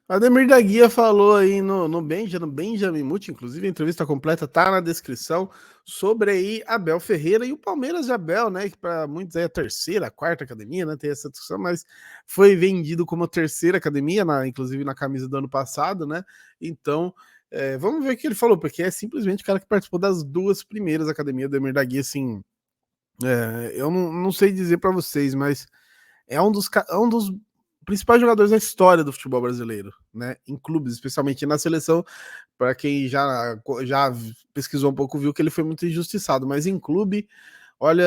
Ademir da Guia falou aí no Benjamin Muti, inclusive a entrevista completa tá na descrição, sobre aí Abel Ferreira e o Palmeiras de Abel, né? Que para muitos é a terceira, a quarta academia, né? Tem essa discussão, mas foi vendido como a terceira academia, inclusive na camisa do ano passado, né? Então, vamos ver o que ele falou, porque é simplesmente o cara que participou das duas primeiras academias do Ademir da Guia, assim. Eu não sei dizer para vocês, mas é um dos principais jogadores da história do futebol brasileiro, né? Em clubes, especialmente na seleção, para quem já pesquisou um pouco, viu que ele foi muito injustiçado, mas em clube, olha,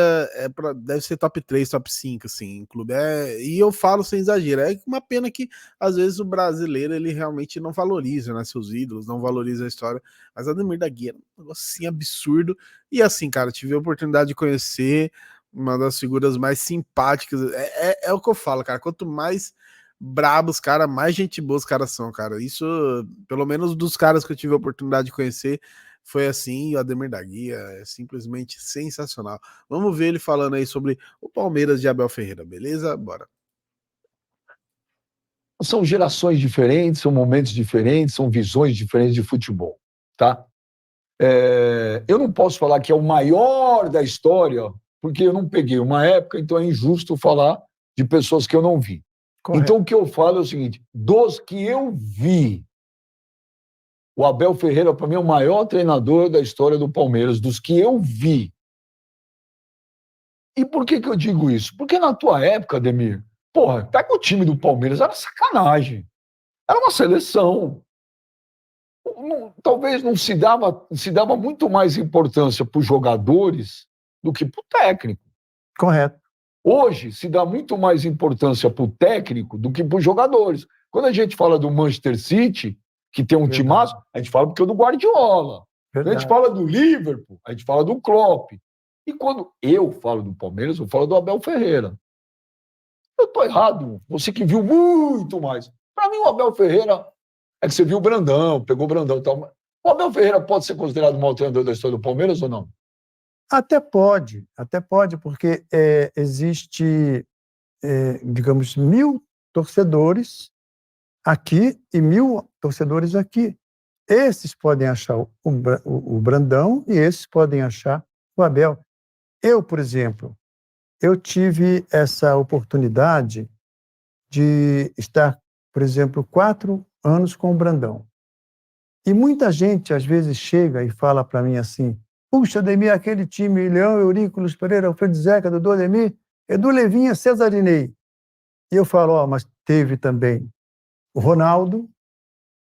deve ser top 3, top 5, assim, em clube. E eu falo sem exagero, é uma pena que às vezes o brasileiro ele realmente não valoriza, né, seus ídolos, não valoriza a história, mas Ademir da Guia é um negócio assim absurdo, e assim, cara, tive a oportunidade de conhecer uma das figuras mais simpáticas, é o que eu falo, cara, quanto mais brabos, cara, mais gente boa os caras são, cara. Isso, pelo menos dos caras que eu tive a oportunidade de conhecer, foi assim, e o Ademir da Guia é simplesmente sensacional. Vamos ver ele falando aí sobre o Palmeiras de Abel Ferreira, beleza? Bora. São gerações diferentes, são momentos diferentes, são visões diferentes de futebol, tá? Eu não posso falar que é o maior da história, porque eu não peguei uma época, então é injusto falar de pessoas que eu não vi. Correto. Então o que eu falo é o seguinte: dos que eu vi, o Abel Ferreira, para mim, é o maior treinador da história do Palmeiras, dos que eu vi. E por que eu digo isso? Porque na tua época, Ademir, porra, pega o time do Palmeiras, era sacanagem. Era uma seleção. Talvez não se dava muito mais importância para os jogadores do que para o técnico. Correto. Hoje se dá muito mais importância para o técnico do que para os jogadores. Quando a gente fala do Manchester City, que tem um timaço, a gente fala porque é do Guardiola. Quando a gente fala do Liverpool, a gente fala do Klopp. E quando eu falo do Palmeiras, eu falo do Abel Ferreira. Eu estou errado. Você que viu muito mais. Para mim, o Abel Ferreira é que você viu o Brandão, pegou o Brandão e tal. O Abel Ferreira pode ser considerado o maior treinador da história do Palmeiras ou não? Até pode, porque existe, digamos, 1.000 torcedores aqui e 1.000 torcedores aqui. Esses podem achar o Brandão e esses podem achar o Abel. Eu, por exemplo, eu tive essa oportunidade de estar, por exemplo, 4 anos com o Brandão. E muita gente, às vezes, chega e fala para mim assim: puxa, Ademir, aquele time, Leão, Eurico, Luiz Pereira, Alfredo Zeca, Dudu Ademir, Edu Levinha, Cesarinei. E eu falo: mas teve também o Ronaldo,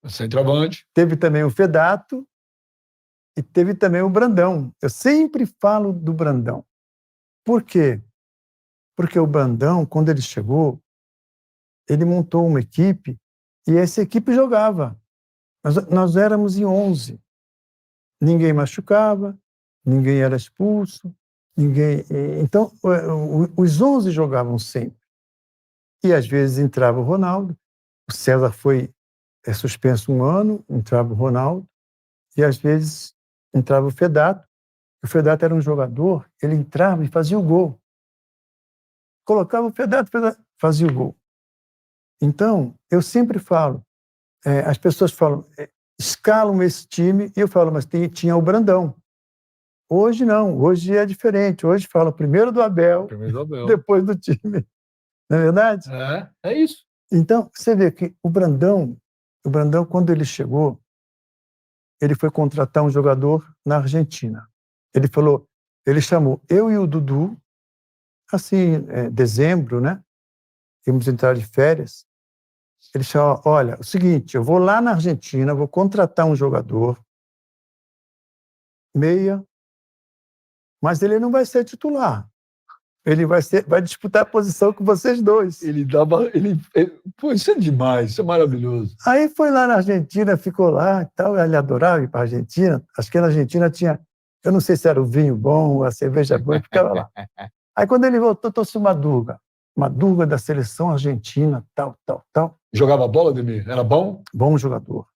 centroavante, teve também o Fedato e teve também o Brandão. Eu sempre falo do Brandão. Por quê? Porque o Brandão, quando ele chegou, ele montou uma equipe e essa equipe jogava. Nós éramos em 11. Ninguém machucava, ninguém era expulso, ninguém. Então, os 11 jogavam sempre. E às vezes entrava o Ronaldo, o César foi suspenso 1 ano, entrava o Ronaldo, e às vezes entrava o Fedato. O Fedato era um jogador, ele entrava e fazia o gol. Colocava o Fedato fazia o gol. Então, eu sempre falo, as pessoas falam, escalam esse time, e eu falo, mas tinha o Brandão. Hoje não, hoje é diferente. Hoje fala primeiro do Abel, depois do time. Não é verdade? É isso. Então, você vê que o Brandão, quando ele chegou, ele foi contratar um jogador na Argentina. Ele chamou eu e o Dudu, assim, dezembro, né? Íamos entrar de férias. Ele chamou: olha, é o seguinte, eu vou lá na Argentina, vou contratar um jogador, meia, mas ele não vai ser titular. Ele vai disputar a posição com vocês dois. Pô, isso é demais, isso é maravilhoso. Aí foi lá na Argentina, ficou lá e tal, ele adorava ir para a Argentina. Acho que na Argentina tinha, eu não sei se era o vinho bom, a cerveja boa, ele ficava lá. Aí quando ele voltou, trouxe o Madurga da seleção argentina, tal. Jogava bola, Ademir? Era bom? Bom jogador.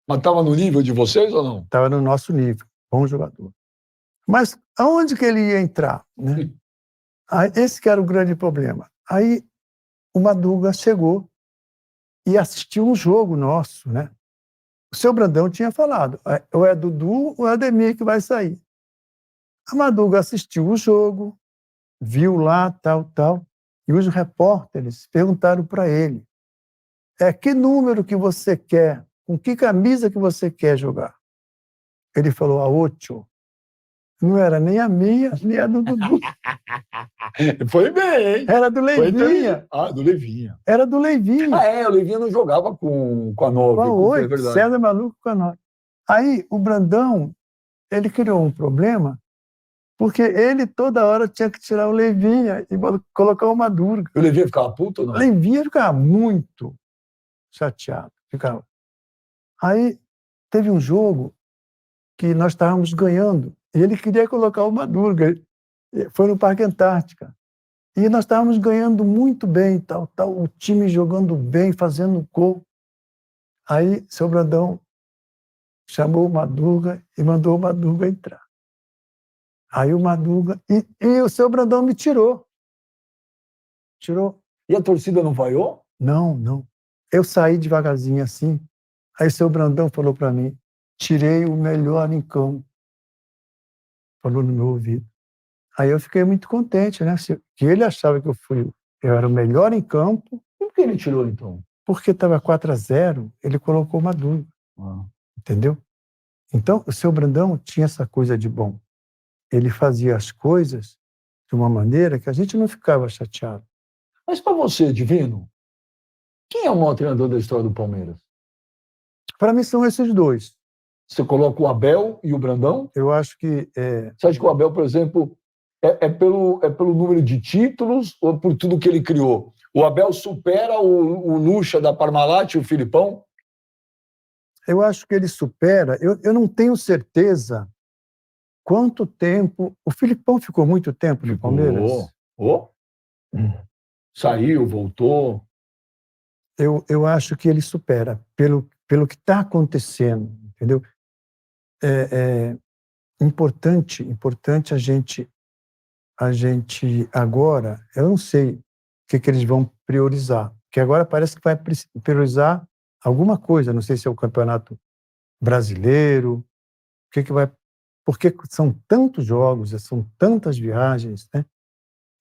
Mas estava no nível de vocês ou não? Estava no nosso nível, bom jogador. Mas aonde que ele ia entrar, né? Esse que era o grande problema. Aí o Madurga chegou e assistiu um jogo nosso, né? O seu Brandão tinha falado, ou é Dudu ou é Ademir que vai sair. A Madruga assistiu o jogo, viu lá, tal, e os repórteres perguntaram para ele, que número que você quer, com que camisa que você quer jogar? Ele falou, a 8. Não era nem a minha, nem a do Dudu. Foi bem, hein? Era do Leivinha. Do Leivinha. Era do Leivinha. O Leivinha não jogava com a 9. Com a 8, é verdade. César Maluco com a 9. Aí, o Brandão, ele criou um problema, porque ele toda hora tinha que tirar o Leivinha e colocar o Madruga. O Leivinha ficava puto ou não? O Leivinha ficava muito chateado. Ficava. Aí, teve um jogo que nós estávamos ganhando, e ele queria colocar o Madruga. Foi no Parque Antártica. E nós estávamos ganhando muito bem, tal, o time jogando bem, fazendo gol. Aí, seu Brandão chamou o Madruga e mandou o Madruga entrar. Aí o Madruga... E o seu Brandão me tirou. Tirou. E a torcida não vaiou? Não. Eu saí devagarzinho assim. Aí o seu Brandão falou para mim, tirei o melhor em campo. Falou no meu ouvido. Aí eu fiquei muito contente, né? Que ele achava que eu era o melhor em campo. E por que ele tirou, então? Porque estava 4-0, ele colocou o Madruga. Entendeu? Então, o seu Brandão tinha essa coisa de bom. Ele fazia as coisas de uma maneira que a gente não ficava chateado. Mas para você, Divino, quem é o maior treinador da história do Palmeiras? Para mim são esses dois. Você coloca o Abel e o Brandão? Eu acho que... Você acha que o Abel, por exemplo, é pelo número de títulos ou por tudo que ele criou? O Abel supera o Lucha da Parmalat e o Filipão? Eu acho que ele supera. Eu não tenho certeza quanto tempo... O Filipão ficou muito tempo no Palmeiras? Saiu, voltou. Eu acho que ele supera, pelo que está acontecendo, entendeu? É importante a gente agora, eu não sei o que eles vão priorizar, porque agora parece que vai priorizar alguma coisa, não sei se é o Campeonato Brasileiro, o que vai... Porque são tantos jogos, são tantas viagens, né?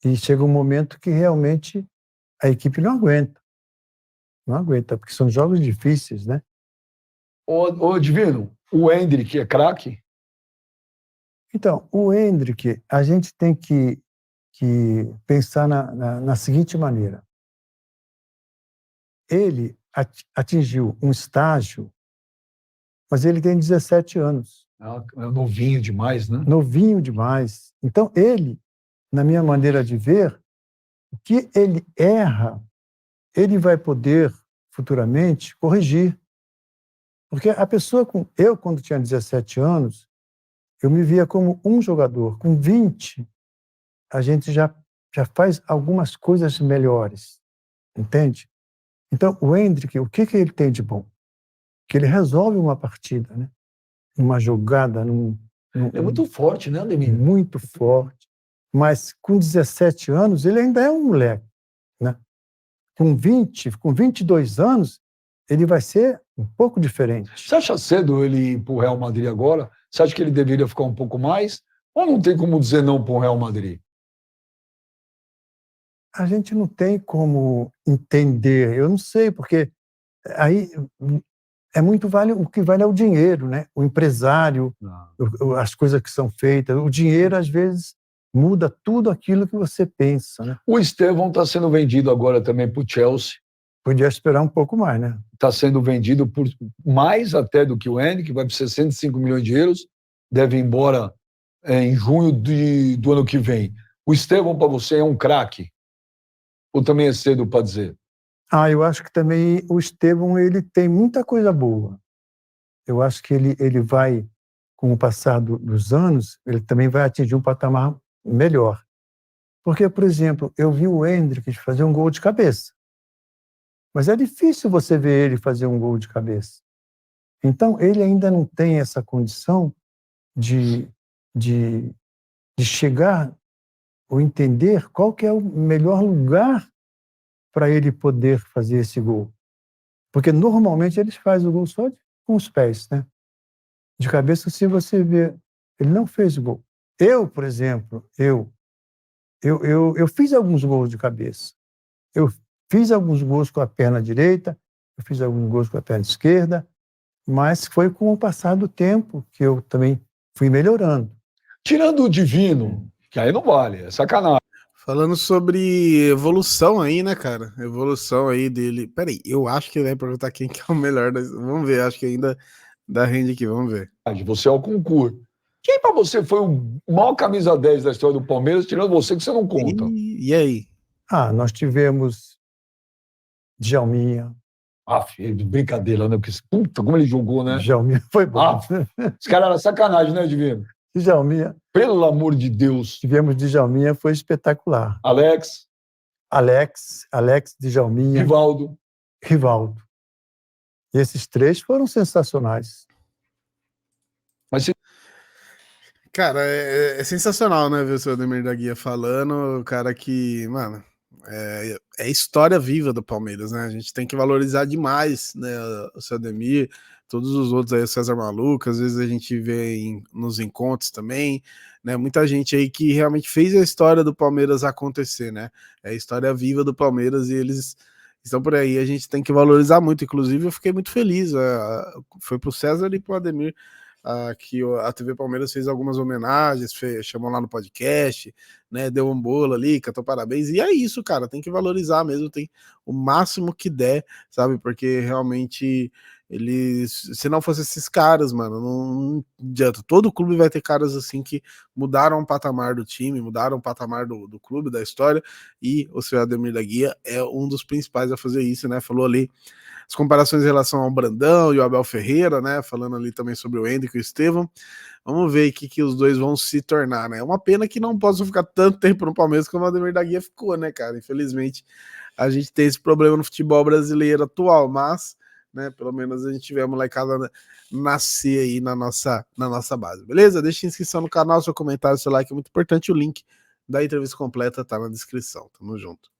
E chega um momento que realmente a equipe não aguenta. Não aguenta, porque são jogos difíceis, né? Ô Divino, o Endrick é craque? Então, o Endrick, a gente tem que pensar na seguinte maneira. Ele atingiu um estágio, mas ele tem 17 anos. É novinho demais, né? Novinho demais. Então, ele, na minha maneira de ver, o que ele erra, ele vai poder, futuramente, corrigir. Porque a pessoa... Eu, quando tinha 17 anos, eu me via como um jogador. Com 20, a gente já faz algumas coisas melhores. Entende? Então, o Endrick, o que ele tem de bom? Que ele resolve uma partida, né? Uma jogada... É muito forte, né, Ademir? Muito forte. Mas, com 17 anos, ele ainda é um moleque, né? Com 22 anos, ele vai ser um pouco diferente. Você acha cedo ele ir para o Real Madrid agora? Você acha que ele deveria ficar um pouco mais? Ou não tem como dizer não para o Real Madrid? A gente não tem como entender. Eu não sei, porque aí o que vale é o dinheiro, né? O empresário, as coisas que são feitas. O dinheiro, às vezes, muda tudo aquilo que você pensa, né? O Estevão está sendo vendido agora também para o Chelsea. Podia esperar um pouco mais, né? Está sendo vendido por mais até do que o Henrique, que vai por 65 milhões de euros, deve ir embora em junho do ano que vem. O Estevão, para você, é um craque? Ou também é cedo para dizer? Eu acho que também o Estevão, ele tem muita coisa boa. Eu acho que ele vai, com o passar dos anos, ele também vai atingir um patamar melhor. Porque, por exemplo, eu vi o Endrick fazer um gol de cabeça. Mas é difícil você ver ele fazer um gol de cabeça. Então, ele ainda não tem essa condição de chegar ou entender qual que é o melhor lugar para ele poder fazer esse gol. Porque normalmente eles fazem o gol só com os pés, né? De cabeça, se você vê, ele não fez o gol. Eu, por exemplo, eu fiz alguns gols de cabeça. Eu fiz alguns gols com a perna direita, eu fiz alguns gols com a perna esquerda, mas foi com o passar do tempo que eu também fui melhorando. Tirando o Divino, que aí não vale, é sacanagem. Falando sobre evolução aí, né, cara? Evolução aí dele. Peraí, eu acho que ele vai perguntar quem que é o melhor. Vamos ver, acho que ainda dá rende aqui, vamos ver. Você é o concurso. Quem pra você foi o maior camisa 10 da história do Palmeiras, tirando você que você não conta? E aí? Nós tivemos Djalminha. Brincadeira, né? Porque, puta, como ele jogou, né? Djalminha foi bom. Esse cara era sacanagem, né, Divino? Djalminha. Pelo amor de Deus. Tivemos Djalminha, foi espetacular. Alex, Djalminha. Rivaldo. E esses três foram sensacionais. Mas cara, é sensacional, né, ver o seu Ademir da Guia falando, o cara que, mano, é história viva do Palmeiras, né? A gente tem que valorizar demais, né, o seu Ademir, todos os outros aí, o César Maluco, às vezes a gente vê nos encontros também, né? Muita gente aí que realmente fez a história do Palmeiras acontecer, né? É a história viva do Palmeiras e eles estão por aí, a gente tem que valorizar muito. Inclusive, eu fiquei muito feliz, foi pro César e pro Ademir, que a TV Palmeiras fez algumas homenagens, chamou lá no podcast, né, deu um bolo ali, cantou parabéns, e é isso, cara, tem que valorizar mesmo, tem o máximo que der, sabe, porque realmente eles, se não fosse esses caras, mano, não adianta, todo clube vai ter caras assim que mudaram o patamar do time, mudaram o patamar do clube, da história, e o senhor Ademir da Guia é um dos principais a fazer isso, né, falou ali as comparações em relação ao Brandão e o Abel Ferreira, né? Falando ali também sobre o Hendrick e o Estevão. Vamos ver o que os dois vão se tornar, né? É uma pena que não possam ficar tanto tempo no Palmeiras como o Ademir da Guia ficou, né, cara? Infelizmente, a gente tem esse problema no futebol brasileiro atual, mas, né, pelo menos a gente vê a molecada nascer aí na nossa base, beleza? Deixa a inscrição no canal, seu comentário, seu like é muito importante, o link da entrevista completa tá na descrição. Tamo junto.